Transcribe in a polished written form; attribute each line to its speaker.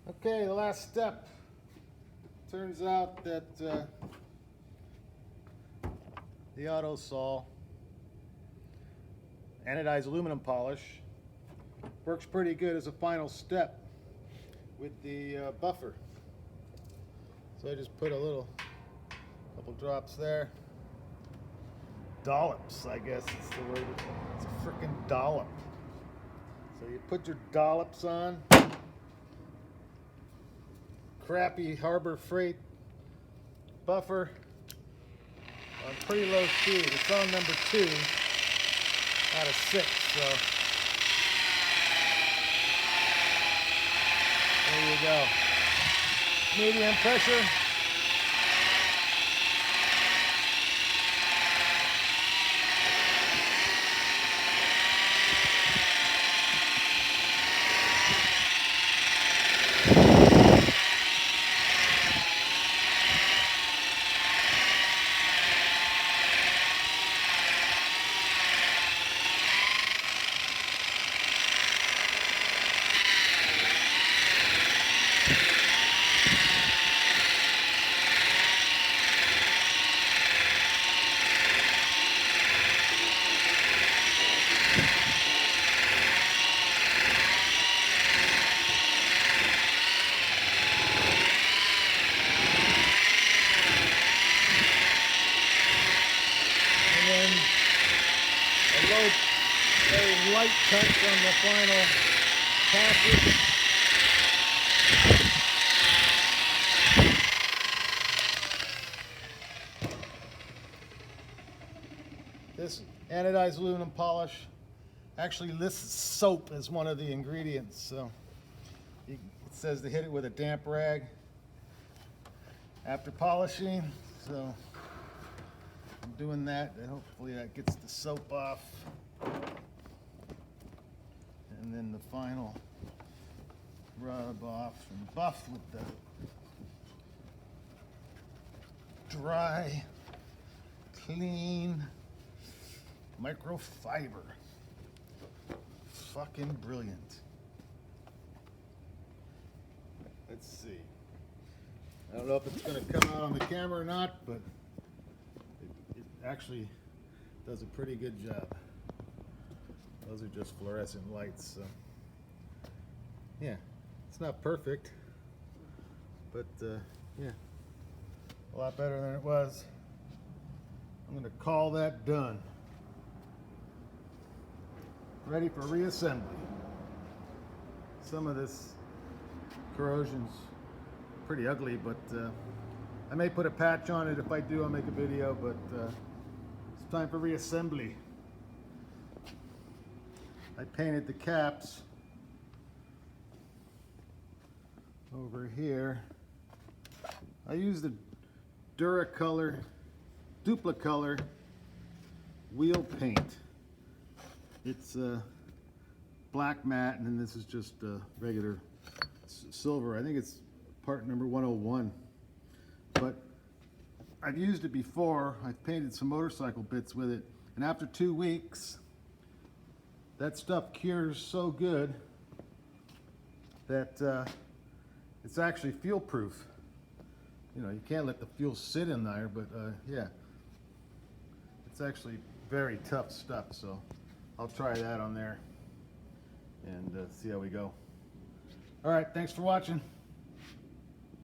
Speaker 1: Okay, the last step. Turns out that the Autosol Anodised Aluminum Polish works pretty good as a final step with the buffer. So I just put a couple drops there. Dollops, I guess it's the word. It's a freaking dollop. So you put your dollops on. Crappy Harbor Freight buffer on pretty low speed. It's on number 2 out of 6, so there you go. Medium pressure. Very light touch on the final passage. This anodized aluminum polish actually lists soap as one of the ingredients, so it says to hit it with a damp rag after polishing, so I'm doing that, and hopefully that gets the soap off. And then the final rub off and buff with the dry, clean microfiber. Fucking brilliant. Let's see. I don't know if it's going to come out on the camera or not, but it actually does a pretty good job. Those are just fluorescent lights, so yeah, it's not perfect, but yeah, a lot better than it was. I'm going to call that done. Ready for reassembly. Some of this corrosion's pretty ugly, but I may put a patch on it. If I do, I'll make a video, but it's time for reassembly. I painted the caps over here. I used the Dupi-Color wheel paint. It's black matte, and then this is just regular silver. I think it's part number 101. But I've used it before. I've painted some motorcycle bits with it, and after 2 weeks, that stuff cures so good that it's actually fuel proof. You know, you can't let the fuel sit in there, but yeah, it's actually very tough stuff. So I'll try that on there and see how we go. All right, thanks for watching.